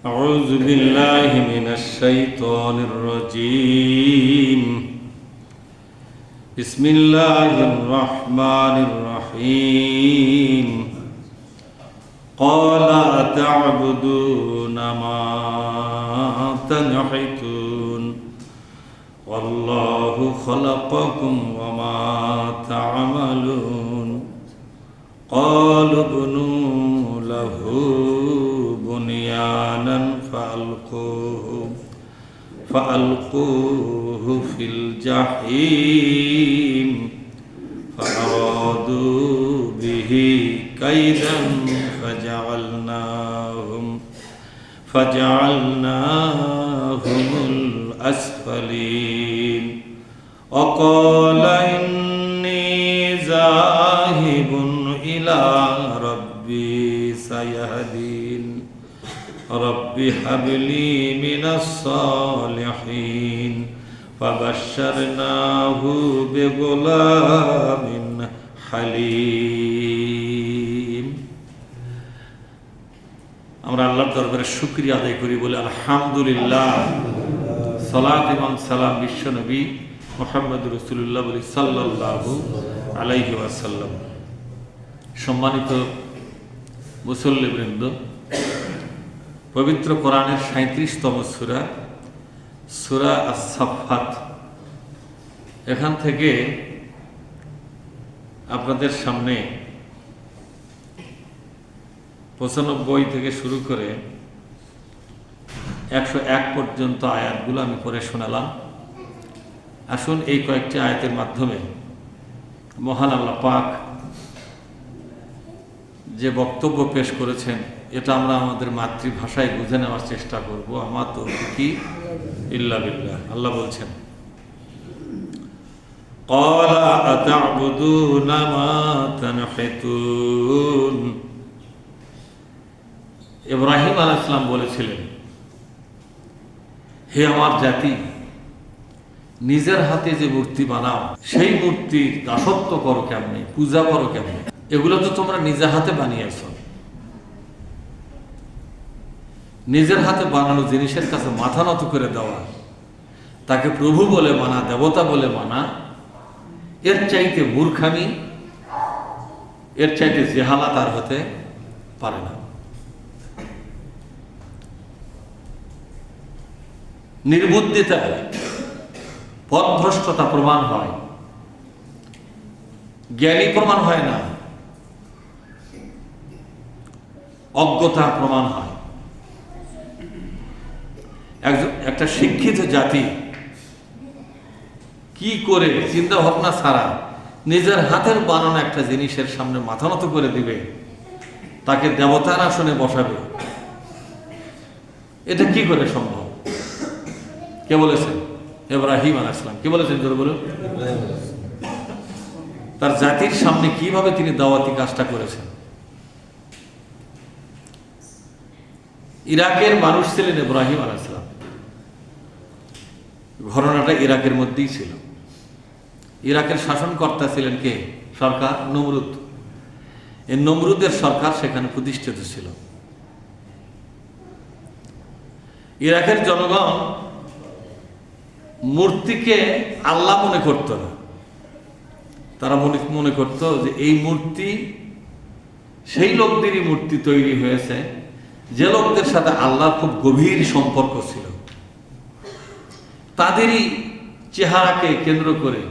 أعوذ بالله من الشيطان الرجيم بسم الله الرحمن الرحيم قال أتعبدون ما تنحتون والله خلقكم وما تعملون قالوا ابنوا له بنيانا فألقوه في الجحيم فأرادوا به كيدا فجعلناهم الأسفلين وقال إني ذاهب إلى ربي سيهدين رب هب لي من الصالحين فبشرناه بغلام حليم আমরা আল্লাহর দরবারে শুকরিয়া আদায় করি বলে আলহামদুলিল্লাহ। সালাত এবং সালাম বিশ্ব নবী মুহাম্মদ রাসূলুল্লাহ সাল্লাল্লাহু আলাইহি ওয়াসাল্লাম। সম্মানিত মুসল্লিবৃন্দ, পবিত্র কোরআনের ৩৭তম সূরা সূরা আস-সাফফাত, এখান থেকে আপনাদের সামনে ৯৫ থেকে শুরু করে ১০১ পর্যন্ত আয়াতগুলো আমি পড়ে শোনালাম। আসুন এই কয়েকটি আয়াতের মাধ্যমে মহান আল্লাহ পাক যে বক্তব্য পেশ করেছেন এটা আমরা আমাদের মাতৃভাষায় বুঝে নেওয়ার চেষ্টা করব। আমার তৌফিক ইল্লা বিল্লাহ। আল্লাহ বলছেন, ক্বালা আতা'বুদুনা মা তানহিতুন। ইব্রাহিম আলাইহিস সালাম বলেছিলেন, হে আমার জাতি, নিজের হাতে যে মূর্তি বানাও সেই মূর্তির দাসত্ব করো কেমনে, পূজা করো কেমনে? এগুলো তো তোমরা নিজের হাতে বানিয়েছ। নিজের হাতে বানানো জিনিসের কাছে মাথা নত করে দেওয়া, তাকে প্রভু বলে মানা, দেবতা বলে মানা, এর চাইতে মূর্খামি, এর চাইতে জেহালাত আর হতে পারে না। নির্বুদ্ধিতা, পথভ্রষ্টতা প্রমাণ হয়, জ্ঞানী প্রমাণ হয় না, অজ্ঞতা প্রমাণ হয়। একটা শিক্ষিত জাতি কি করে চিন্তা ভাবনা ছাড়া নিজের হাতের বানানো একটা জিনিসের সামনে মাথা নত করে দিবে, তাকে দেবতার আসনে বসাবে, এটা কি করে সম্ভব? কে বলেছেন? ইব্রাহিম আলাইহিস সালাম। কে বলেছেন? জোরে বলুন। তার জাতির সামনে কিভাবে তিনি দাওয়াতি কাজটা করেছেন। ইরাকের মানুষ ছিলেন ইব্রাহিম আলাইহিস সালাম। ঘটনাটা ইরাকের মধ্যেই ছিল। ইরাকের শাসনকর্তা ছিলেন কে? সরকার নমরুদ। এই নমরুদের সরকার সেখানে প্রতিষ্ঠিত ছিল। ইরাকের জনগণ মূর্তিকে আল্লাহ মনে করত না। তারা মনে করত যে এই মূর্তি সেই লোকদেরই মূর্তি তৈরি হয়েছে যে লোকদের সাথে আল্লাহর খুব গভীর সম্পর্ক ছিল। তাদেরই চেহারাকে কেন্দ্র করে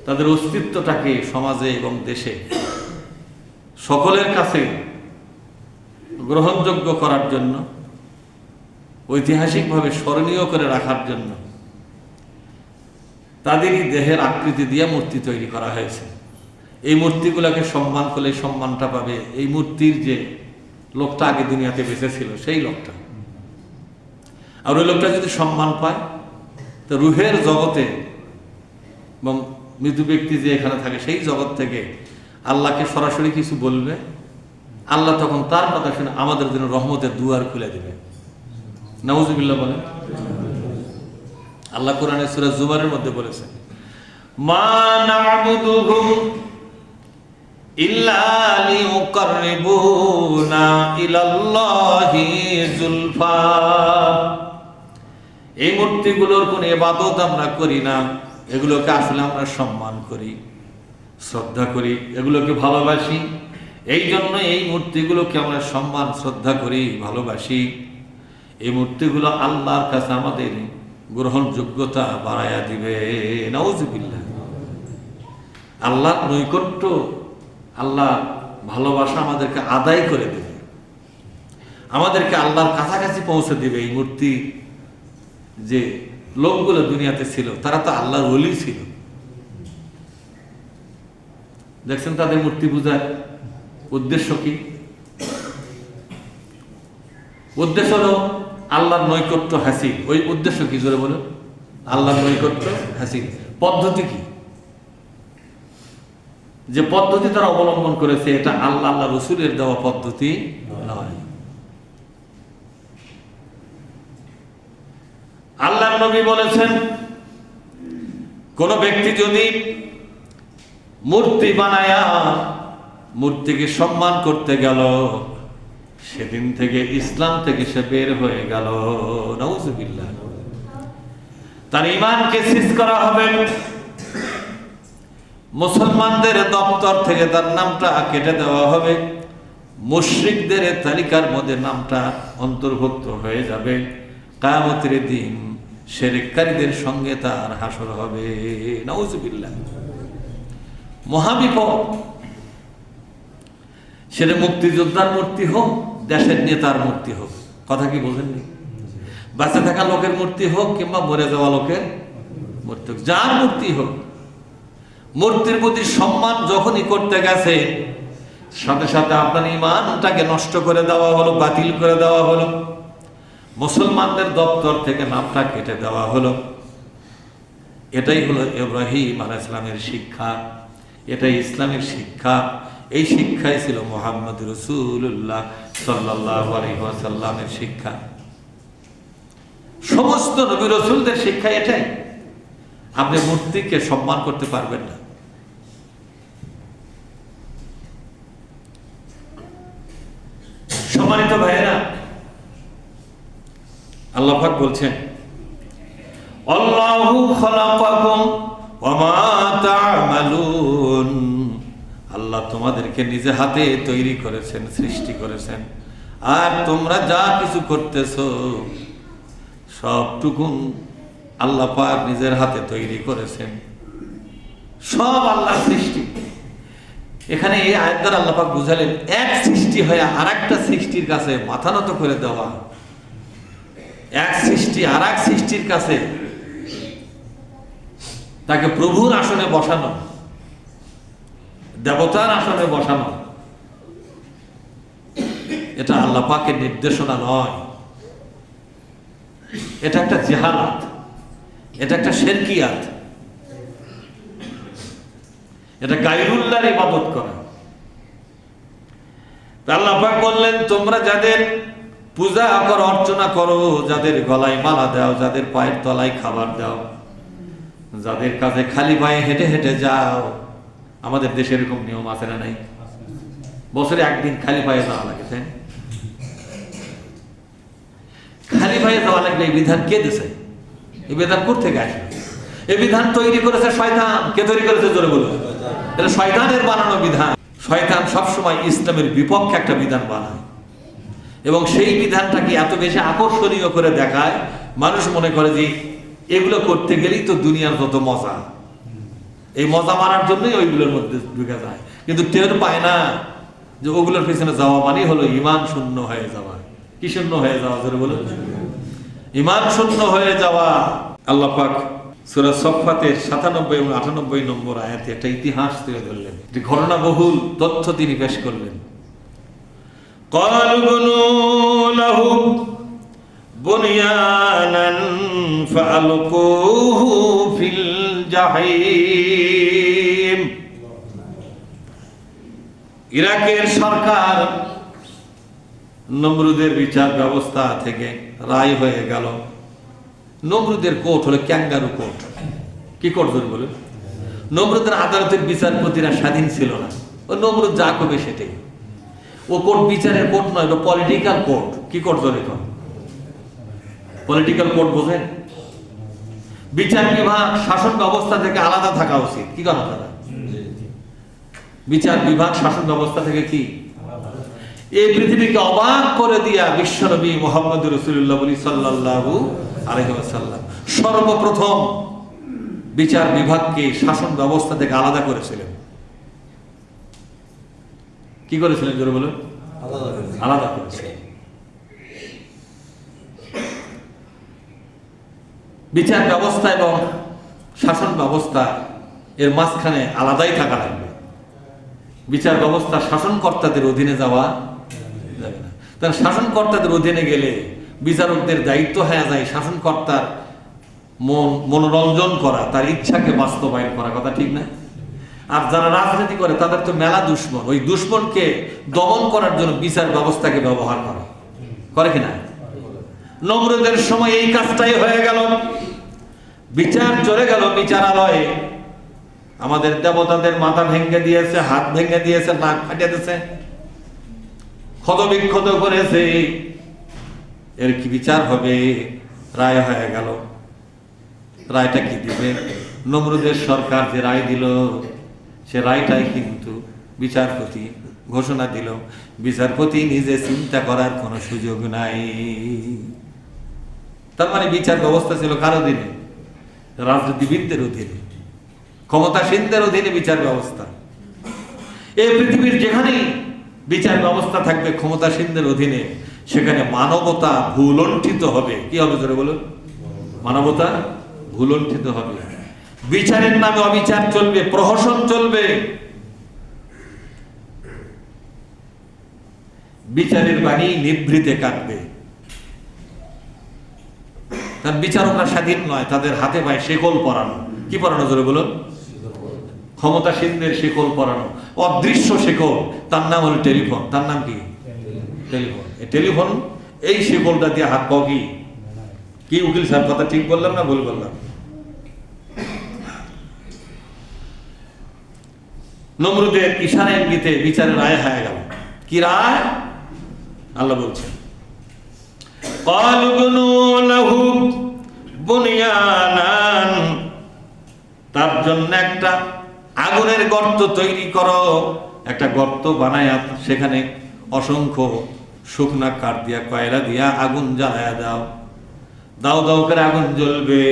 তাদের অস্তিত্বটাকে সমাজে এবং দেশে সকলের কাছে গ্রহণযোগ্য করার জন্য, ঐতিহাসিকভাবে স্মরণীয় করে রাখার জন্য তাদেরই দেহের আকৃতি দিয়ে মূর্তি তৈরি করা হয়েছে। এই মূর্তিগুলোকে সম্মান করলে সম্মানটা পাবে এই মূর্তির যে লোকটা আগে দুনিয়াতে বেঁচে ছিল সেই লোকটা। আর ওই লোকটা যদি সম্মান পায় তো রুহের জগতে এবং মৃত ব্যক্তি যে এখানে থাকে সেই জগৎ থেকে আল্লাহকে সরাসরি কিছু বলবে, আল্লাহ তখন তার কথা শুনে আমাদের জন্য রহমতের দুয়ার খুলে দেবে। নাউজুবিল্লাহ বলেন। আল্লাহ কোরআনে সূরা জুমারের মধ্যে বলেছেন, মা না'বুদুহুম ইল্লা লিয়ুকাররিবুনা ইলাল্লাহি যুলফা। এই মূর্তিগুলোর কোন ইবাদত আমরা করি না, এগুলোকে আসলে আমরা সম্মান করি, শ্রদ্ধা করি, এগুলোকে ভালোবাসি। এই জন্য এই মূর্তিগুলোকে আমরা সম্মান শ্রদ্ধা করি, ভালোবাসি। এই মূর্তিগুলো আল্লাহর কাছে আমাদের গ্রহণযোগ্যতা বাড়াইয়া দিবে। নাউযুবিল্লাহ। আল্লাহর নৈকট্য, আল্লাহ ভালোবাসা আমাদেরকে আদায় করে দেবে, আমাদেরকে আল্লাহর কাছাকাছি পৌঁছে দিবে। এই মূর্তি যে লোকগুলো দুনিয়াতে ছিল তারা তো আল্লাহর ওলি ছিল। দেখছেন তাদের মূর্তি পূজার উদ্দেশ্য কি? উদ্দেশ্য হলো আল্লাহর নৈকট্য হাসিল। ওই উদ্দেশ্য কি জোরে বলুন? আল্লাহর নৈকট্য হাসিল। পদ্ধতি কি? যে পদ্ধতি তারা অবলম্বন করেছে এটা আল্লাহ রসুলের দেওয়া পদ্ধতি নয়। আল্লাহ নবী বলেছেন, কোন ব্যক্তি যদি মূর্তি বানায়া মূর্তিকে সম্মান করতে গেল, সেদিন থেকে ইসলাম থেকে সে বের হয়ে গেল। নাউযুবিল্লাহ। তার ঈমানকে সিজ করা হবে, মুসলমানদের দপ্তর থেকে তার নামটা কেটে দেওয়া হবে, মুশরিকদের তালিকার মধ্যে নামটা অন্তর্ভুক্ত হয়ে যাবে। কিয়ামতের দিন শিরককারীদের সঙ্গে তার হাসর হবে। নাউযুবিল্লাহ। মহাবিপদ। সেটা মুক্তিযোদ্ধার মূর্তি হোক, দেশের নেতার মূর্তি হোক, কথা কি বোঝেননি? বাঁচে থাকা লোকের মূর্তি হোক কিংবা মরে যাওয়া লোকের মূর্তি হোক, যার মূর্তি হোক, মূর্তির প্রতি সম্মান যখনই করতে গেছে সাথে সাথে আপনার ঈমানটাকে নষ্ট করে দেওয়া হলো, বাতিল করে দেওয়া হলো, মুসলমানদের দপ্তর থেকে নামটা কেটে দেওয়া হলো। এটাই হলো ইব্রাহিম আলাইহিস সালামের শিক্ষা, এটাই ইসলামের শিক্ষা। এই শিক্ষাই ছিল মুহাম্মদ রাসূলুল্লাহ সাল্লাল্লাহু আলাইহি ওয়াসাল্লামের শিক্ষা। সমস্ত নবী রাসূলদের শিক্ষা এটাই। আপনি মূর্তিকে সম্মান করতে পারবেন না। সম্মানিত ভাইয়েরা, আল্লাহ পাক বলছেন, আল্লাহু খালাকাকুম ওয়া মা তা'মালুন। আল্লাহ তোমাদেরকে নিজে হাতে তৈরি করেছেন, সৃষ্টি করেছেন, আর তোমরা যা কিছু করতেছো সবটুকুন আল্লাহ পাক নিজের হাতে তৈরি করেছেন। সব আল্লাহর সৃষ্টি। এখানে এই আয়াত দ্বারা আল্লাহ পাক বুঝালেন, এক সৃষ্টি হয়ে আরেকটা সৃষ্টির কাছে মাথা নত করে দেওয়া, এক সৃষ্টি আর এক সৃষ্টির কাছে তাকে প্রভুর আসনে বসানো, দেবতার আসনে বসানো, এটা আল্লাহ পাকের নির্দেশনা নয়। এটা একটা জাহালাত, এটা একটা শিরকিয়াত, এটা গায়রুল্লাহর ইবাদত করা। আল্লাহ পাক বললেন, তোমরা যাদের পূজা করো, অর্চনা করো, যাদের গলায় মালা দাও, যাদের পায়ের তলায় খাবার দাও, যাদের কাছে খালি পায়ে হেঁটে হেঁটে যাও। আমাদের দেশে এরকম নিয়ম আছে না নাই? বছরে একদিন খালি পায়ে যাওয়া লাগে, তাই? খালি পায়ে যাওয়া লাগলে এই বিধান কে দিয়েছে? এই বিধান কোথেকে আসে? এই বিধান তৈরি করেছে শয়তান। কে তৈরি করেছে জোরে বলুন? এটা শয়তানের বানানো বিধান। শয়তান সবসময় ইসলামের বিপক্ষে একটা বিধান বানায় এবং সেই বিধানটাকে এত বেশি আকর্ষণীয় করে দেখায়, মানুষ মনে করে যে এগুলো করতে গেলেই তো দুনিয়ার যত মজা, এই মজা মারার জন্যই ওইগুলোর মধ্যে ঢুকে যায়, কিন্তু টের পায় না যে ওগুলোর পিছনে যাওয়া মানে হলো ঈমান শূন্য হয়ে যাওয়া। কি শূন্য হয়ে যাওয়া জোরে বলুন? ঈমান শূন্য হয়ে যাওয়া। আল্লাহ পাক সূরা সফফাতের ৯৭ এবং ৯৮ নম্বর আয়াতে একটা ইতিহাস তুলে ধরলেন, যে ঘটনাবহুল তথ্য তিনি পেশ করলেন। ক্বালু বুনু লাহু বুনয়ানান ফাআলকুহু ফিল জাহিম। ইরাকের সরকার নমরুদের বিচার ব্যবস্থা থেকে রায় হয়ে গেল। নমরুদের কোর্ট হলো ক্যাঙ্গারু কোর্ট। কি কোর্ট ধরে বলে? নমরুদের আদালতের বিচারপতিরা স্বাধীন ছিল না, ও নমরুদ যা করবে সেটাই। ও কোর্ট বিচারের কোর্ট নয়, এটা পলিটিক্যাল কোর্ট। কি কোর্ট ধরে? পলিটিক্যাল কোর্ট বোঝেন? বিচার বিভাগ শাসন ব্যবস্থা থেকে আলাদা থাকা উচিত। কি কথা দাদা? বিচার বিভাগ শাসন ব্যবস্থা থেকে কি এই পৃথিবীকে অবাক করে দিয়া বিশ্বনবী মুহাম্মদ রাসূলুল্লাহ সাল্লাল্লাহু আলাইহি ওয়াসাল্লাম সর্বপ্রথম বিচার বিভাগকে শাসন ব্যবস্থা থেকে আলাদা করেছিলেন। কি করেছিলেন জোরে বলুন? আলাদা করেছিলেন। বিচার ব্যবস্থা এবং শাসন ব্যবস্থা এর মাঝখানে আলাদাই থাকা লাগবে। বিচার ব্যবস্থা শাসনকর্তাদের অধীনে যাওয়া যাবে না। তার শাসনকর্তাদের অধীনে গেলে বিচারকদের দায়িত্ব হয়ে যায় শাসনকর্তার মনোরঞ্জন করা, তার ইচ্ছাকে বাস্তবায়ন করা। কথা ঠিক না? আর যারা রাজনীতি করে তাদের তো মেলা দুশ্মন, ওই দুশ্মনকে দমন করার জন্য বিচার ব্যবস্থাকে ব্যবহার করে কিনা? নমরুদের সময় এই কাজটাই হয়ে গেল। বিচার চলে গেল বিচারালয়ে। আমাদের দেবতাদের মাথা ভেঙে দিয়েছে, হাত ভেঙে দিয়েছে, নাক ফাটিয়ে দিয়েছে, ক্ষত বিক্ষত করেছে। এর কি বিচার হবে? রায় হয়ে গেল। রায়টা কি দিবে? নমরুদের সরকার যে রায় দিল সে রায়টাই কিন্তু বিচারপতি ঘোষণা দিল। বিচারপতি নিজে চিন্তা করার কোনো সুযোগ নাই। তার মানে বিচার ব্যবস্থা ছিল কার অধীনে? রাজনীতিবিদদের অধীনে, ক্ষমতাসীনদের অধীনে বিচার ব্যবস্থা। এই পৃথিবীর যেখানেই বিচার ব্যবস্থা থাকবে ক্ষমতাসীনদের অধীনে, সেখানে মানবতা ভুলণ্ঠিত হবে। কি হবে জোরে বলুন? মানবতা ভুলণ্ঠিত হবে। বিচারের নামে অবিচার চলবে, প্রহসন চলবে। বিচারের বাণী নিভৃতে কাটবে। কারণ বিচারকরা স্বাধীন নয়, তাদের হাতে পায়ে শেকল পরানো। কি পরানো জোরে বলুন? ক্ষমতাসীনদের শেকল পরানো, অদৃশ্য শেকল। তার নাম হলো টেলিফোন। তার নাম কি? টেলিফোন। এই টেলিফোন, এই শেকলটা দিয়ে হাত পাও কি উকিল সাহেব কথা ঠিক বললাম না ভুল বললাম? নমরুদের ইশারা ইঙ্গিতে বিচারের রায় হয়ে গেল। কি রায়? আল্লাহ বলছেন, তার জন্য একটা আগুনের গর্ত তৈরি করো। একটা গর্ত বানায় সেখানে অসংখ্য শুকনা কাঠ দিয়া, কয়লা দিয়া আগুন জ্বালায়া দাও। দাও দাও করে আগুন জ্বলবে।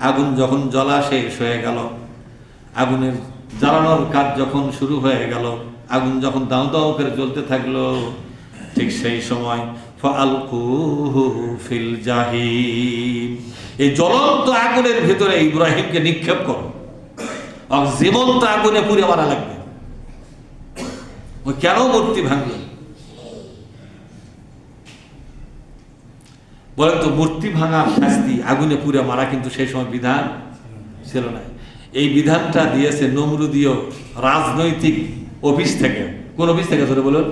আগুন যখন জ্বলা শেষ হয়ে গেল, আগুনের জ্বালানোর কাজ যখন শুরু হয়ে গেল, আগুন যখন দাও দাও করে জ্বলতে থাকলো, ঠিক সেই সময় ফালকুহু ফিল জাহিম, এই জ্বলন্ত আগুনের ভিতরে ইব্রাহিমকে নিক্ষেপ করো। জীবন্ত আগুনে পুড়ে মারা লাগবে। ওই কেন মূর্তি ভাঙল? বলেন তো, মূর্তি ভাঙার শাস্তি আগুনে পুড়ে মারা কিন্তু সেই সময় বিধান ছিল না। এই বিধানটা দিয়েছে নমরুদীয় রাজনৈতিক অফিস থেকে। কোন অফিস থেকে ধরে বলুন?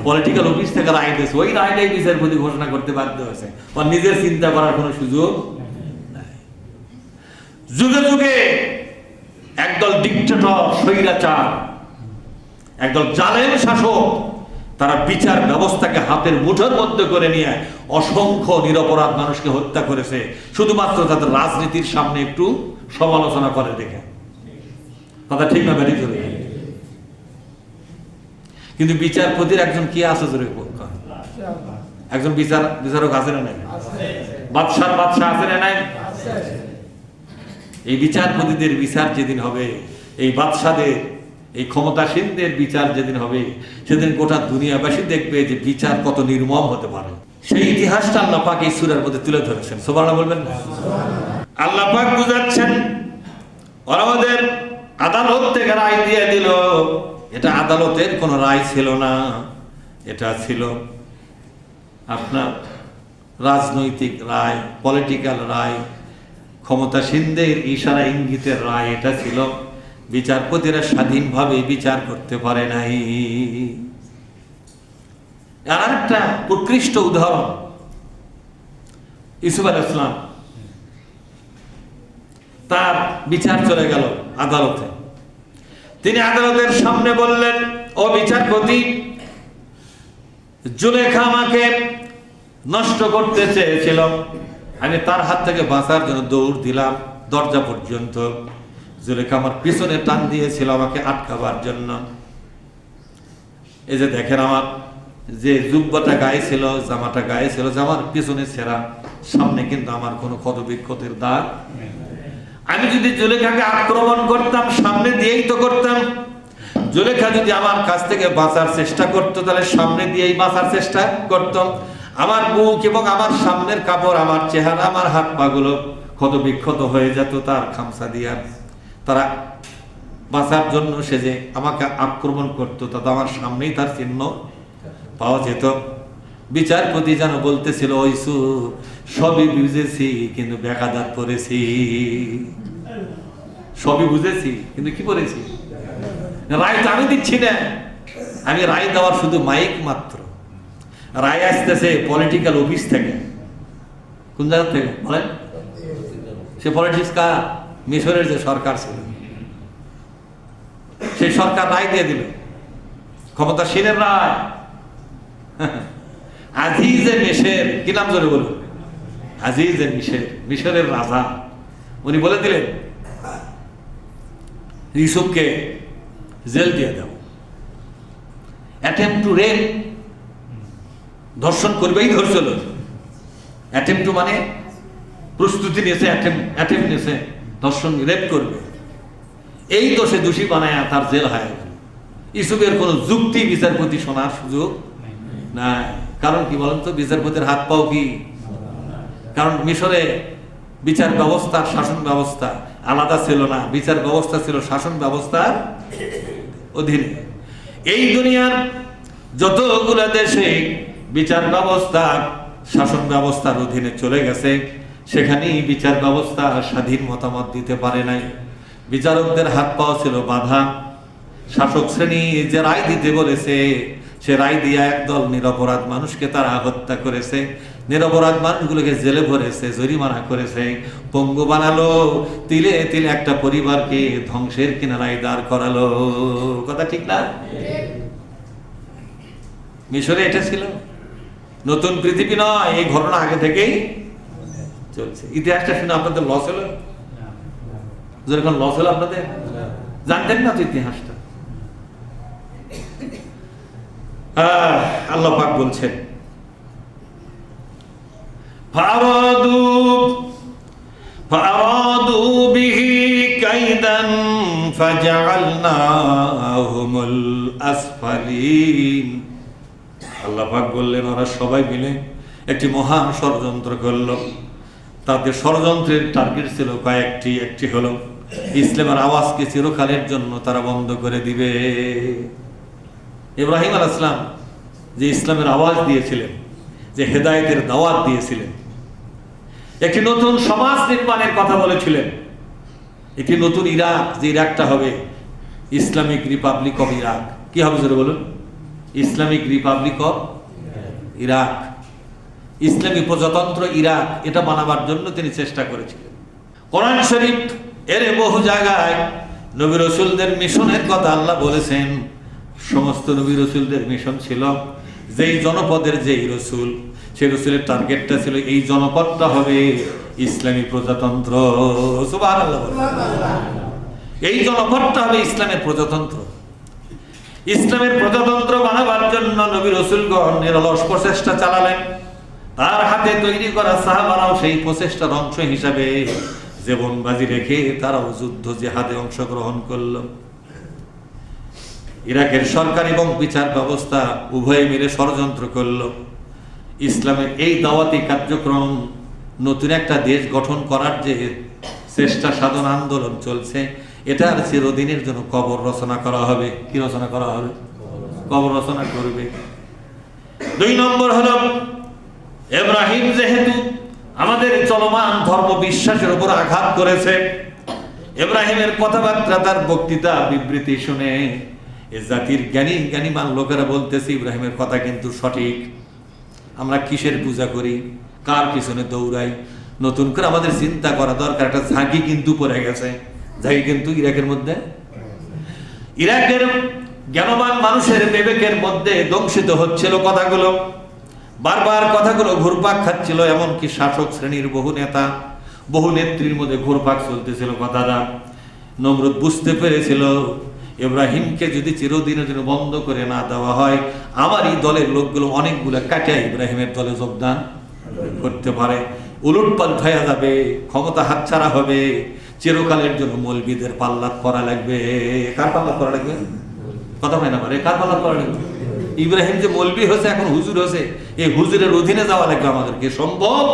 পলিটিক্যাল অফিস থেকে রায় দিয়েছে। ওই রায়টাই বিচারপতি ঘোষণা করতে বাধ্য হয়েছে। ওর নিজের চিন্তা করার কোনো সুযোগ নাই। যুগে যুগে একদল ডিক্টেটর, স্বৈরাচার, একদল জালেম শাসক, তারা বিচার ব্যবস্থাকে হাতের মুঠোর মধ্যে করে নিয়ে অসংখ্য নিরপরাধ মানুষকে হত্যা করেছে, শুধুমাত্র তাদের রাজনীতির সামনে একটু সমালোচনা করে দেখে। কথা ঠিক না ব্যাটি চলে? কিন্তু বিচারপতির একজন কি আছে জোরে? একজন বিচারক আছে না নাই? বাদশাহ আছে না নাই? এই বিচারপতিদের বিচার যেদিন হবে, এই বাদশাদের, এই ক্ষমতাসীনদের বিচার যেদিন হবে, সেদিন গোটা দুনিয়াবাসী দেখবে যে বিচার কত নির্মম হতে পারে। সেই ইতিহাসটা আল্লাহ পাক এই সূরার মধ্যে তুলে ধরেছেন। সুবহানাল্লাহ বলবেন না? আল্লাহ পাক বুঝাচ্ছেন, ওরা ওদের আদালত থেকে রায় দিয়ে দিল। এটা আদালতের কোনো রায় ছিল না, এটা ছিল আপনার রাজনৈতিক রায়, পলিটিক্যাল রায়, ক্ষমতাসীনদের ইশারা ইঙ্গিতের রায়। এটা ছিল। বিচারপতিরা স্বাধীনভাবে বিচার করতে পারে নাই। আর একটা উৎকৃষ্ট উদাহরণ, ইউসুফ আলাইহিস সালাম, তার বিচার চলে গেল আদালতে। তিনি আদালতের সামনে বললেন, ও বিচারপতি, জুলেখা আমাকে নষ্ট করতে চেয়েছিল, আমি তার হাত থেকে বাঁচার জন্য দৌড় দিলাম দরজা পর্যন্ত। জুলেখা আমার পিছনে টান দিয়েছিল আমাকে আটকাবার জন্য। এই যে দেখেন, আমার যে জুব্বাটা গায়ে ছিল, জামাটা গায়ে ছিল, জামার পিছনে ছেঁড়া, সামনে কিন্তু আমার কোনো ক্ষতবিক্ষতের দাগ। আমি যদি জুলেখাকে আক্রমণ করতাম, সামনে দিয়েই তো করতাম। জুলেখা যদি আমার কাছ থেকে বাঁচার চেষ্টা করতো, তাহলে সামনে দিয়েই বাঁচার চেষ্টা করতাম। আমার মুখ এবং আমার সামনের কাপড়, আমার চেহারা, আমার হাত পা গুলো ক্ষত বিক্ষত হয়ে যেত তার খামসা দিয়া। তারা বাঁচার জন্য সে যে আমাকে আক্রমণ করতো, তাতে আমার সামনেই তার চিহ্ন পাওয়া যেত। বিচারপতি যেন বলতেছিল, ওইসু সবই বুঝেছি কিন্তু বেকাদাত পড়েছি। সবই বুঝেছি কিন্তু কি পড়েছি? রায় তো আমি দিচ্ছি না, আমি রায় দেওয়ার শুধু মাইক মাত্র। রায় আসতেছে পলিটিক্যাল অফিস থেকে। কোন জায়গা থেকে বলেন? সে পলিটিক্স কার? মিশরের যে সরকার ছিল, সেই সরকার রায় দিয়ে দিল, ক্ষমতাসীনের রায়। আজিজে মিশর, কি নাম ধরে বলুন? আজিজে মিশর, মিশরের রাজা। উনি বলে দিলেন, ইউসুফকে জেল দিয়ে দাও। অ্যাটেম্প টু রেপ, ধর্ষণ করবেই ধরছিল। অ্যাটেম্প টু মানে প্রস্তুতি নিয়েছে, অ্যাটেম্প নিয়েছে, ধর্ষণ রেপ করবে। এই দোষে দোষী বানায় তার জেল হয়ে গেল। ইউসুফের কোনো যুক্তি বিচারপতি শোনার সুযোগ নাই। কারণ কি বলেন তো? বিচারপতির হাত পাও কি? কারণ মিশরে বিচার ব্যবস্থা, শাসন ব্যবস্থা আলাদা ছিল না। বিচার ব্যবস্থা ছিল শাসন ব্যবস্থার অধীনে। এই দুনিয়ার যতগুলো দেশে বিচার ব্যবস্থা শাসন ব্যবস্থার অধীনে চলে গেছে, সেখানেই বিচার ব্যবস্থা স্বাধীন মতামত দিতে পারে নাই। বিচারকদের হাত পাওয়া ছিল বাধা। শাসক শ্রেণী যে রায় দিতে বলেছে, সে রায় দিয়ে একদল নিরপরাধ মানুষকে তারা হত্যা করেছে, নিরপরাধ মানুষগুলোকে জেলে ভরেছে, জরিমানা করেছে, পঙ্গু বানালো, তিলে তিলে একটা পরিবারকে ধ্বংসের কিনারায় দাঁড় করালো। কথা ঠিক না? মিশরে এটা ছিল, নতুন পৃথিবী নয়। এই ঘটনা আগে থেকেই চলছে। ইতিহাসটা শুনে আপনাদের লস হলো? যেরকম লস হলো আপনাদের, জানতেন না তো ইতিহাসটা। আল্লাহ পাক বলছেন, ফারাদু বিহি কাইদান ফাজআলনাহুমুল আসফালিন। আল্লাহ পাক বললেন, ওরা সবাই মিলে একটি মহান ষড়যন্ত্র করল। তাদের ষড়যন্ত্রের টার্গেট ছিল কয়েকটি। একটি হলো ইসলামের আওয়াজকে চিরকালের জন্য তারা বন্ধ করে দিবে। ইব্রাহিম আলাইহিস সালাম যে ইসলামের আওয়াজ দিয়েছিলেন, যে হেদায়েতের দাওয়াত দিয়েছিলেন, একটি নতুন সমাজ নির্মাণের কথা বলেছিলেন, একটি নতুন ইরাক, যে ইরাকটা হবে ইসলামিক রিপাবলিক অফ ইরাক। কি হবে জোরে বলুন? ইসলামিক রিপাবলিক অফ ইরাক, ইসলামী প্রজাতন্ত্র ইরাক, এটা বানাবার জন্য তিনি চেষ্টা করেছিলেন। কোরআন শরীফ এর বহু জায়গায় নবী রাসূলদের মিশনের কথা আল্লাহ বলেছেন। সমস্ত নবী রাসূলদের মিশন ছিল, যেই জনপদের যেই রসুল, সেই রসুলের টার্গেটটা ছিল এই জনপদটা হবে ইসলামী প্রজাতন্ত্র। সুবহানাল্লাহ। এই জনপদটা হবে ইসলামের প্রজাতন্ত্র। ইসলামের প্রজাতন্ত্র বানাবার জন্য নবী রাসূলগণ নিরলস প্রচেষ্টা চালালেন। তার হাতে তৈরি করা সাহাবারাও সেই প্রচেষ্টার অংশ হিসাবে জীবনবাজি রেখে তারাও যুদ্ধ জিহাদে অংশগ্রহণ করল। ইরাকের সরকার এবং বিচার ব্যবস্থা উভয়ে মিলে ষড়যন্ত্র করল। ইসলামের এই দাওয়াতি কার্যক্রম, নতুন একটা দেশ গঠন করার যে চেষ্টা সাধন আন্দোলন চলছে, এটার চিরদিনের জন্য কবর রচনা করা হবে। কি রচনা করা হবে? কবর রচনা করবে। 2 নম্বর হলো, ইব্রাহিম যেহেতু আমাদের চলমান ধর্ম বিশ্বাসের উপর আঘাত করেছে, ইব্রাহিমের কথাবার্তা, তার বক্তৃতা বিবৃতি শুনে এ জাতির জ্ঞানীমান লোকেরা বলতেছে, ইব্রাহিমের কথা কিন্তু সঠিক। আমরা কিসের পূজা করি, কার পিছনে দৌড়াই, নতুন করে আমাদের চিন্তা করা দরকার। একটা ঝাঁকি কিন্তু পড়ে গেছে, ঝাঁকি কিন্তু ইরাকের মধ্যে। ইরাকের জ্ঞানবান মানুষের বিবেকের মধ্যে দংশিত হচ্ছিল কথাগুলো, বারবার কথাগুলো ঘুরপাক খাচ্ছিল। এমনকি শাসক শ্রেণীর বহু নেতা, বহু নেত্রীর মধ্যে ঘুরপাক চলতেছিল কথাটা। নমরুদ বুঝতে পেরেছিল, ইব্রাহিমকে যদি চিরদিনের জন্য বন্ধ করে না দেওয়া হয়, আমার এই দলের লোকগুলো অনেকগুলো কাটিয়ে ইব্রাহিমের দলে যোগদান করতে পারে, উলটপাল্ট হয়ে যাবে, ক্ষমতা হাতছাড়া হবে, চিরকালের জন্য মৌলবীদের পাল্লাত পড়া লাগবে। কার পাল্লাত পড়া লাগবে? কথা হয় না পারে, কার পাল্লাত পড়া লাগবে? ইব্রাহিম যে মৌলবী হয়েছে, এখন হুজুর হয়েছে, এই হুজুরের অধীনে যাওয়া লাগবে আমাদেরকে। সম্ভব?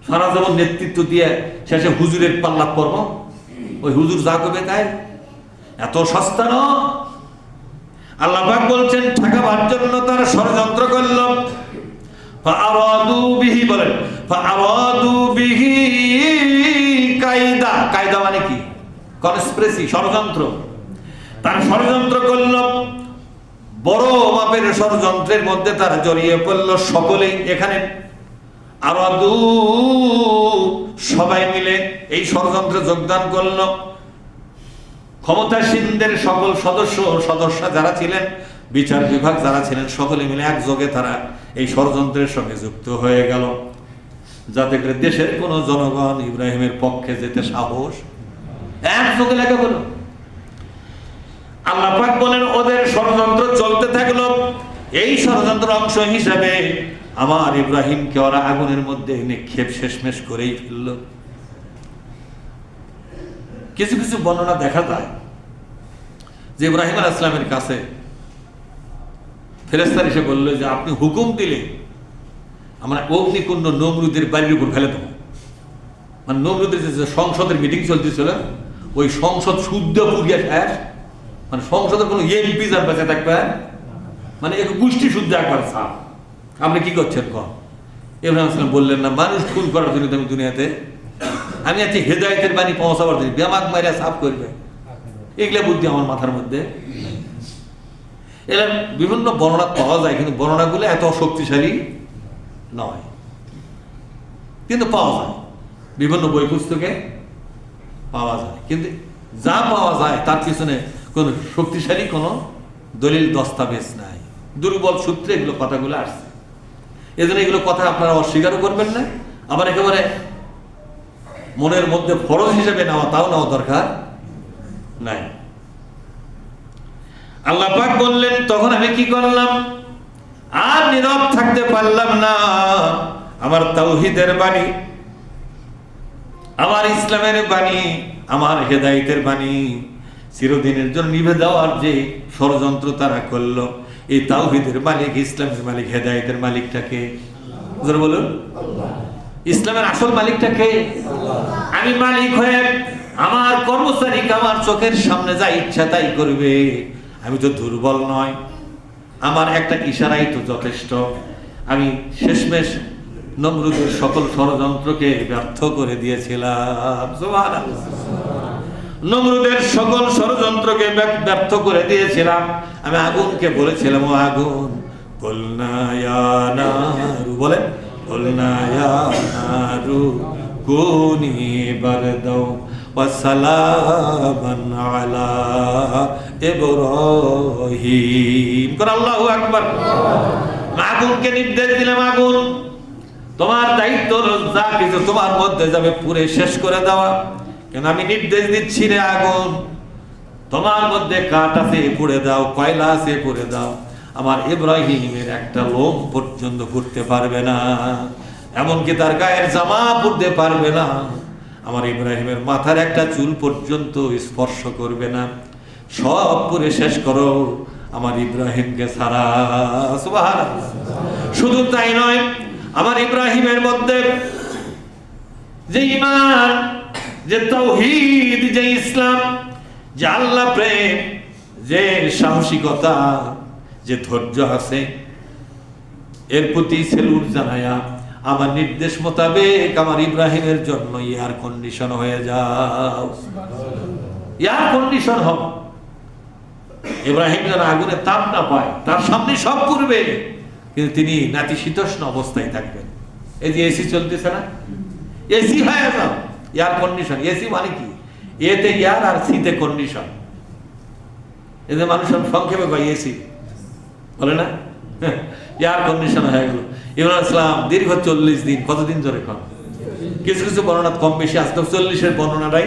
সারা জীবন নেতৃত্ব দিয়ে শেষে হুজুরের পাল্লাত পড়ব? ওই হুজুর যা করবে তাই? এত সস্তা ন। আল্লাহ পাক বলছেন ঠকাবার জন্য তারা ষড়যন্ত্র করল। ফাআরাদু বিহি, বলেন ফাআরাদু বিহি কায়দা। কায়দা মানে কি? কনস্পিরেসি, ষড়যন্ত্র। তারা ষড়যন্ত্র করল, বড় মাপের ষড়যন্ত্রের মধ্যে তারা জড়িয়ে পড়ল সকলেই। এখানে আরাদু সবাই মিলে এই ষড়যন্ত্রে যোগদান করল। ক্ষমতাসীনদের সকল সদস্য যারা ছিলেন, বিচার বিভাগ যারা ছিলেন, সকলে মিলে একযোগে তারা এই ষড়যন্ত্রের সঙ্গে যুক্ত হয়ে গেল, যাতে করে দেশের কোন জনগণ ইব্রাহিমের পক্ষে যেতে সাহস, একযোগে লেগে বলো। আল্লাহ পাক বলেন ওদের ষড়যন্ত্র চলতে থাকলো। এই ষড়যন্ত্র অংশ হিসাবে আমার ইব্রাহিমকে ওরা আগুনের মধ্যে নিক্ষেপ শেষমেশ করেই ফেলল। কিছু কিছু বর্ণনা দেখা যায় যে ইব্রাহিম আলাইহিস সালামের কাছে ফেরেশতা এসে বলল যে আপনি হুকুম দিলে আমরা অগ্নিকুণ্ড নমরুদের বাড়ির উপর ফেলে দেবো। মানে নমরুদের যে সংসদের মিটিং চলতেছিল, ওই সংসদ শুদ্ধ পুড়িয়ে শেষ। মানে সংসদের কোনো এমপি যার বেঁচে থাকবে, মানে এক গোষ্ঠী শুদ্ধ একবার সাপ। আপনি কি করছেন কন? ইব্রাহিম আলাইহিস সালাম বললেন না, মানুষ খুন করার জন্য আমি দুনিয়াতে, আমি আছি হেদায়েতের বাণী পৌঁছাবার জন্য, বেমাক মারিয়া সাফ করবে, এগুলা বুদ্ধি আমার মাথার মধ্যে। এরা বিভিন্ন বর্ণনা পাওয়া যায়, কিন্তু বর্ণনাগুলো এত শক্তিশালী নয়, কিন্তু পাওয়া যায়, বিভিন্ন বই পুস্তকে পাওয়া যায়। কিন্তু যা পাওয়া যায় তার পিছনে কোন শক্তিশালী কোন দলিল দস্তাবেজ নাই, দুর্বল সূত্রে এগুলো কথাগুলো আসছে। এজন্য এগুলো কথা আপনারা অস্বীকারও করবেন না, আবার একেবারে মনের মধ্যে ফরজ হিসেবে নেওয়া তাও নেওয়া দরকার নাই। আল্লাহ পাক বললেন তখন আমি কি করলাম, আর নীরব থাকতে পারলাম না। আমার তাওহীদের বাণী, আমার ইসলামের বাণী, আমার হেদায়েতের বাণী চিরদিনের জন্য নিভে দেওয়ার যে ষড়যন্ত্র তারা করলো, এই তাওহীদের মালিক, ইসলামের মালিক, হেদায়েতের মালিকটাকে জোরে বলুন। ইসলামের আসল মালিকটাকে আমি মালিক হয়ে আমার কর্মচারীকে আমার চোখের সামনে যা ইচ্ছা তাই করবে। আমি তো দুর্বল নয়, আমার একটা ইশারাই তো যথেষ্ট। আমি শেষমেশ নমরুদের সকল ষড়যন্ত্রকে ব্যর্থ করে দিয়েছিলাম। সুবহানাল্লাহ। নমরুদের সকল ষড়যন্ত্রকে ব্যর্থ করে দিয়েছিলাম। আমি আগুনকে বলেছিলাম, ও আগুন, কুলনা ইয়া নারু, বলেন কুলনা ইয়া নারু কুনি বারদাও ওয়া সালামান আলা ইব্রাহিম। কোন আল্লাহু আকবার। আগুনকে নির্দেশ দিলাম, আগুন তোমার দায়িত্ব হলো যা কিছু তোমার মধ্যে যাবে পুরে শেষ করে দেওয়া। কেন আমি নির্দেশ দিচ্ছি রে আগুন, তোমার মধ্যে কাঠ আছে পুড়ে দাও, কয়লা আছে পুড়ে দাও। আমার ইব্রাহিমের একটা লোম পর্যন্ত পুড়তে পারবে না, এমনকি তার গায়ের জামা পুড়তে পারবে না, আমার ইব্রাহিমের মাথার একটা চুল পর্যন্ত স্পর্শ করবে না। সব পুড়ে শেষ করো আমার ইব্রাহিমকে ছাড়া। সুবহানাল্লাহ। শুধু তাই নয়, আমার ইব্রাহিমের মধ্যে যে ঈমান, যে তাওহীদ, যে ইসলাম, যে আল্লাহ প্রেম, যে সাহসিকতা, যে ধৈর্য আছে, এর প্রতি সেলুট জানায়া আমার নির্দেশ মোতাবেক আমার ইব্রাহিমের জন্য এয়ার কন্ডিশন হয়ে যাও। এয়ার কন্ডিশন হবে, ইব্রাহিম যেন আগুনের তাপ না পায়, তার সামনে সব পুড়বে, কিন্তু তিনি নাতিশীতোষ্ণ অবস্থায় থাকবেন। এই যে এসি চলতেছে না, এসি হয়ে যাও, এয়ার কন্ডিশন। এসি মানে কি? এতে এয়ার আর সিতে কন্ডিশন। এই যে মানুষ সংক্ষেপে পাইয়েছি বলে না, এয়ার কন্ডিশন হয়ে গেল। ইমরান ইসলাম দীর্ঘ 40 দিন, কতদিন ধরে কম, কিছু কিছু বর্ণনা কম বেশি, আজ তো 40-এর বর্ণনাটাই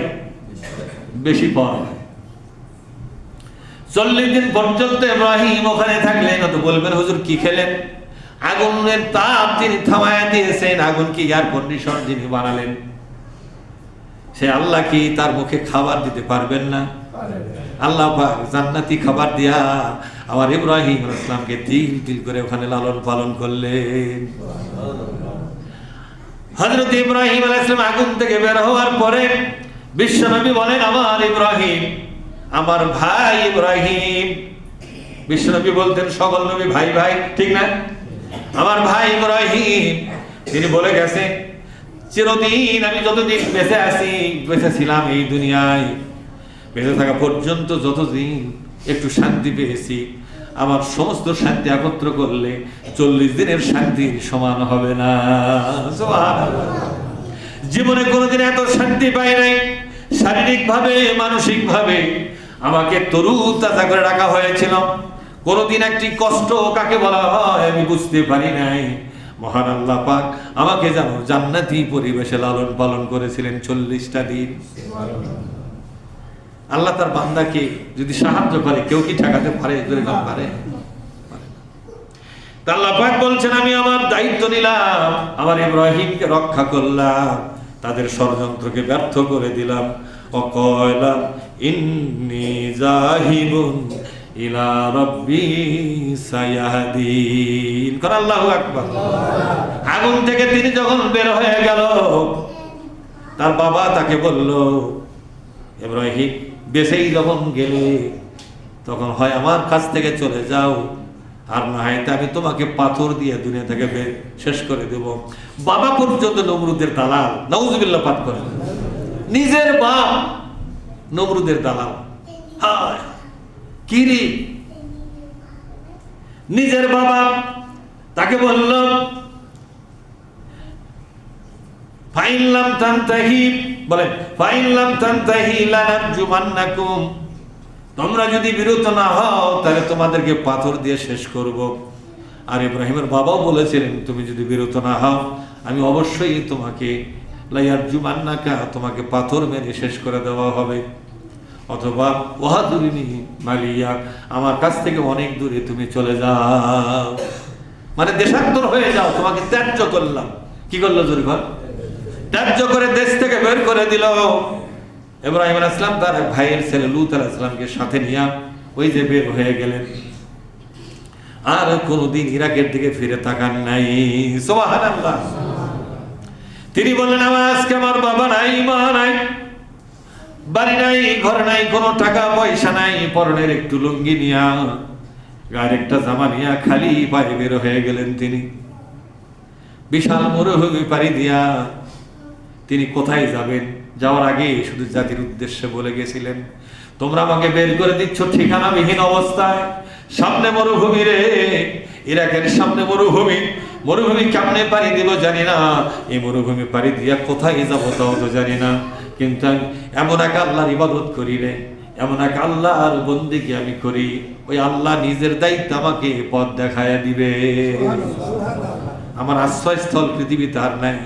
বেশি পাওয়া যায়। 40 দিন পর্যন্ত ইব্রাহিম ওখানে থাকলেন। তো বলবেন হুজুর কি খেলেন? আগুনের তাপ যিনি থামায় দিয়েছেন, আগুন কি এয়ার কন্ডিশন যিনি বানালেন, সে আল্লাহ কি তার মুখে খাবার দিতে পারবেন না? আল্লাহ পাক জান্নাতি খাবার দিয়া আমার ইব্রাহিম আলাইহিস সালামকে তিল তিল করে ওখানে লালন পালন করলেন। হযরত ইব্রাহিম আলাইহিস সালাম আগুন থেকে বের হওয়ার পরে বিশ্বনবী বলেন, আমার ইব্রাহিম, আমার ভাই ইব্রাহিম। বিশ্বনবী বলতেন সকল নবী ভাই ভাই, ঠিক না? আমার ভাই ইব্রাহিম, তিনি বলে গেছে চিরদিন আমি যতদিন বেঁচে ছিলাম এই দুনিয়ায়, বেঁচে থাকা পর্যন্ত যতদিন একটু শান্তি পেয়েছি, আমার সমস্ত শান্তি একত্র করলে 40 দিনের শান্তির সমান হবে না। জীবনে কোনোদিন এত শান্তি পাই নাই। শারীরিক ভাবে, মানসিক ভাবে আমাকে তরুতাজা করে রাখা হয়েছিল। কোনোদিন একটি কষ্ট কাকে বলা হয় আমি বুঝতে পারি নাই। মহান আল্লাহ পাক আমাকে যেন জান্নাতি পরিবেশে লালন পালন করেছিলেন 40টা দিন। আল্লাহ তার বান্দাকে যদি সাহায্য করে, কেউ কি ঠেকাতে পারে? পারে? আল্লাহ পাক বলছেন, আমি আমার দায়িত্ব নিলাম, আমার ইব্রাহিমকে রক্ষা করলাম, তাদের ষড়যন্ত্রকে ব্যর্থ করে দিলাম। অকয়লাম ইন্নী জাহিবুন ইলা রাব্বি সায়াহদিন। কর আল্লাহু আকবার। আগুন থেকে তিনি যখন বের হয়ে গেল, তার বাবা তাকে বলল, ইব্রাহিম বেঁচেই যখন গেলে তখন হয় আমার কাছ থেকে চলে যাও, আর না হয় আমি তোমাকে পাথর দিয়ে দুনিয়া থেকে শেষ করে দেব। বাবা পর্যন্ত নমরুদের দালাল, নাউজুবিল্লাহ পাঠ করে। নিজের বাপ নমরুদের দালাল। হায় কি রে! নিজের বাবা তাকে বলল, ফাইনলাম তানতাহি, বলেন ফাইনলাম তানতাহি লানারজুমান্নাকুম, তোমরা যদি বিরত না হও তাহলে তোমাদেরকে পাথর দিয়ে শেষ করব। আর ইব্রাহিমের বাবাও বলেছিলেন, তুমি যদি বিরত না হও আমি অবশ্যই তোমাকে লায়ারজুমান্নাকা, তোমাকে পাথর মেরে শেষ করে দেওয়া হবে, অথবা ওয়াহাদুরিনি মালিয়া, আমার কাছ থেকে অনেক দূরে তুমি চলে যাও, মানে দেশান্তর হয়ে যাও, তোমাকে ত্যায্য করলাম। কি করলো? জোরে ঘর ত্যায্য করে দেশ থেকে বের করে দিল। ইব্রাহিম আলাইহিস সালাম তার ভাইয়ের ছেলে লূত আলাইহিস সালামকে সাথে নিয়ে ওই যে বের হয়ে গেলেন, আর কোনোদিন ইরাকের দিকে ফিরে তাকান নাই। সুবহানাল্লাহ। তিনি বললেন, আমার আজকে আমার বাবা নাই, মা নাই, বাড়ি নাই, ঘর নাই, কোনো টাকা পয়সা নাই, পরনের একটু লুঙ্গি নিয়া, গায়ের একটা জামা নিয়া খালি পায়ে বের হয়ে গেলেন তিনি। বিশাল মরুভূমি পাড়ি দিয়া তিনি কোথায় যাবেন? যাওয়ার আগে শুধু জাতির উদ্দেশ্যে বলে গেছিলেন, তোমরা আমাকে বের করে দিচ্ছ ঠিকানাবিহীন অবস্থায়, সামনে মরুভূমি রে, ইরাকের সামনে মরুভূমি, মরুভূমি কেমনে পাড়ি দিব জানি না, এই মরুভূমি পাড়ি দিয়া কোথায় যাবো তাও তো জানি না, কিন্তু আমি এমন এক আল্লাহর ইবাদত করি রে, এমন এক আল্লাহর বন্দেগী আমি করি, ওই আল্লাহ নিজের দায়িত্ব আমাকে পথ দেখায় দিবে। আমার আশ্রয়স্থল পৃথিবীতে আর নাই।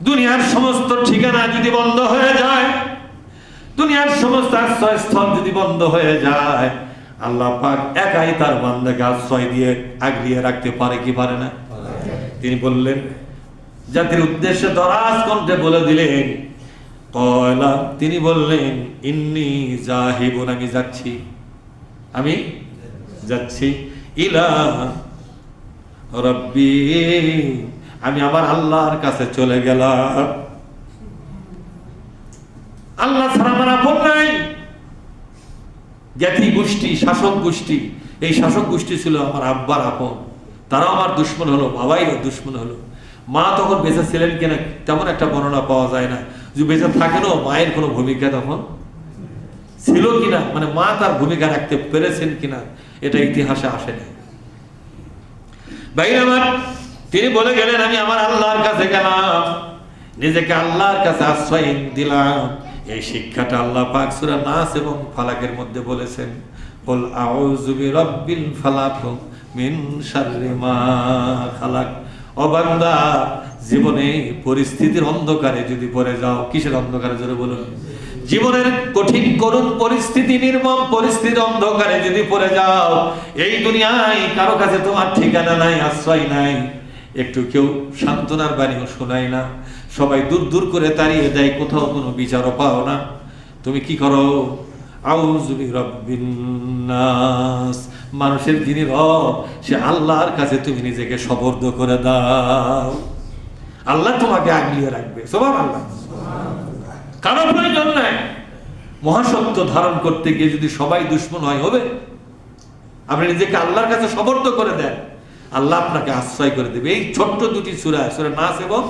দুনিয়ার সমস্ত ঠিকানা যদি বন্ধ হয়ে যায়, দুনিয়ার সমস্ত আশ্রয়স্থল যদি বন্ধ হয়ে যায়, আল্লাহ পাক একাই তার বান্দাকে আশ্রয় দিয়ে আগলিয়ে রাখতে পারে কি পারে না? তিনি বললেন, জাতির উদ্দেশ্যে দরাজ কণ্ঠে বলে দিলেন, কয়লা, তিনি বললেন, ইন্নী জাহিবুন, আমি যাচ্ছি, আমি যাচ্ছি, ইলা রাব্বি, আমি আমার আল্লাহর কাছে চলে গেলাম। আল্লাহ ছাড়া আমার আপন নাই। জ্ঞাতি গোষ্ঠী, শাসক গোষ্ঠী, এই শাসক গোষ্ঠী ছিল আমার আব্বার আপন, তারাও আমার দুশ্মন হলো, বাবাই দুশ্মন হলো। মা তখন বেঁচে ছিলেন কিনা তেমন একটা বর্ণনা পাওয়া যায় না, যে বেঁচে থাকেনও মায়ের কোনো ভূমিকা তখন ছিল কিনা, মানে মা তার ভূমিকা রাখতে পেরেছেন কিনা এটা ইতিহাসে আসে না। ভাই আমার, তিনি বলে গেলেন, আমি আমার আল্লাহর কাছে গেলাম, নিজেকে আল্লাহর কাছে আশ্রয় দিলাম। এই শিক্ষাটা আল্লাহ পাক সূরা নাস এবং ফালাকের মধ্যে বলেছেন, কুল আউযু বিরাব্বিল ফালাক মিন শাররি মা খালাক। ও বান্দা, জীবনে পরিস্থিতির অন্ধকারে যদি পড়ে যাও, কিসের অন্ধকারে জোরে বলুন? জীবনের কঠিন করুণ পরিস্থিতি, নির্মম পরিস্থিতির অন্ধকারে যদি পড়ে যাও, এই দুনিয়ায় কারো কাছে তোমার ঠিকানা নাই, আশ্রয় নাই, একটু কেউ সান্ত্বনার বাণীও শোনায় না, সবাই দূর দূর করে তাড়িয়ে দেয়, কোথাও কোনো বিচারও পাও না, তুমি কি করো? আউযু বিরাব্বিন নাস, মানুষের যিনি রব সে আল্লাহর কাছে তুমি নিজেকে সুপর্দ করে দাও। আল্লাহ তোমাকে আগলিয়ে রাখবে। সুবহানাল্লাহ। কারো প্রয়োজন নাই। মহাসত্য ধারণ করতে গিয়ে যদি সবাই দুশ্মন হয়, হবে? আপনি নিজেকে আল্লাহর কাছে সুপর্দ করে দেন, আল্লাহ আপনাকে আশ্রয় করে দেবে। এই ছোট্ট দুটি সূরা, সূরা নাস এবং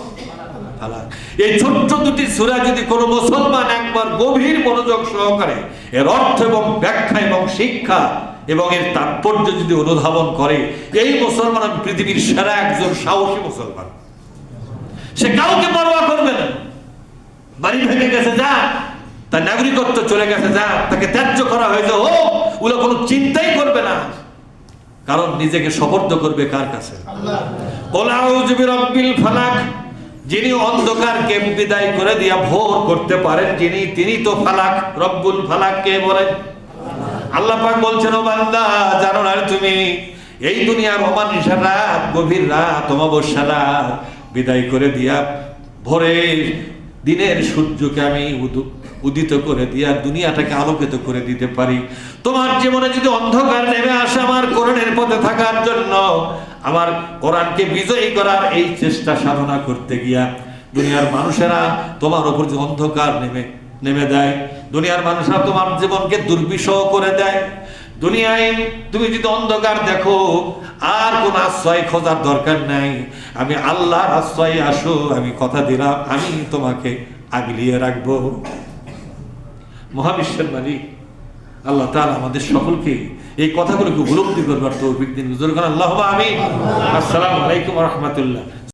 ফালাক, এই ছোট্ট দুটি সূরা যদি কোনো মুসলমান একবার গভীর মনোযোগ সহকারে এর অর্থ এবং ব্যাখ্যা এবং শিক্ষা এবং এর তাৎপর্য যদি অনুধাবন করে, এই মুসলমান পৃথিবীর সেরা একজন সাহসী মুসলমান। সে কাউকে পরোয়া করবে না। বাড়ি ভেঙে গেছে যা, তার নাগরিকত্ব চলে গেছে যা, তাকে ত্যায্য করা হয়েছে ও, ওগুলো কোনো চিন্তাই করবে না, কারণ নিজেকে সুপর্দ করবে কার কাছে? কুল আউযু বিরাব্বিল ফালাক, যিনি অন্ধকারকে বিদায় করে দিয়া ভোর করতে পারেন, তিনি তো ফালাক। রব্বুল ফালাক কে বলেন? আল্লাহ পাক বলছেন, ও বান্দা, জানো না তুমি এই দুনিয়ার অমানিসা রাত, গভীর রাত, অমাবস্যা রাত বিদায় করে দিয়া ভোরে দিনের সূর্যকে আমি উদিত করে দিয়া দুনিয়াটাকে আলোকিত করে দিতে পারি। তোমার জীবনে যদি অন্ধকার নেমে আসে, আমার কোরআনের পথে থাকার জন্য, আমার কোরআনকে বিজয়ী করার এই চেষ্টা সাধনা করতে গিয়া দুনিয়ার মানুষেরা তোমার উপর যে অন্ধকার নেমে দেয়, দুনিয়ার মানুষরা তোমার জীবনকে দুর্বিষহ করে দেয়, দুনিয়ায় তুমি যদি অন্ধকার দেখো, আর কোন আশ্রয় খোঁজার দরকার নাই, আমি আল্লাহর আশ্রয়ে আসো, আমি কথা দিলাম আমি তোমাকে আগলিয়ে রাখবো। মহাবিশ্বের মালিক আল্লাহ তাআলা আমাদের সকলকে এই কথাগুলোকে উপলব্ধি করবার তৌফিক দিন। আল্লাহুম্মা আমিন। আসসালামু আলাইকুম ওয়া রাহমাতুল্লাহ।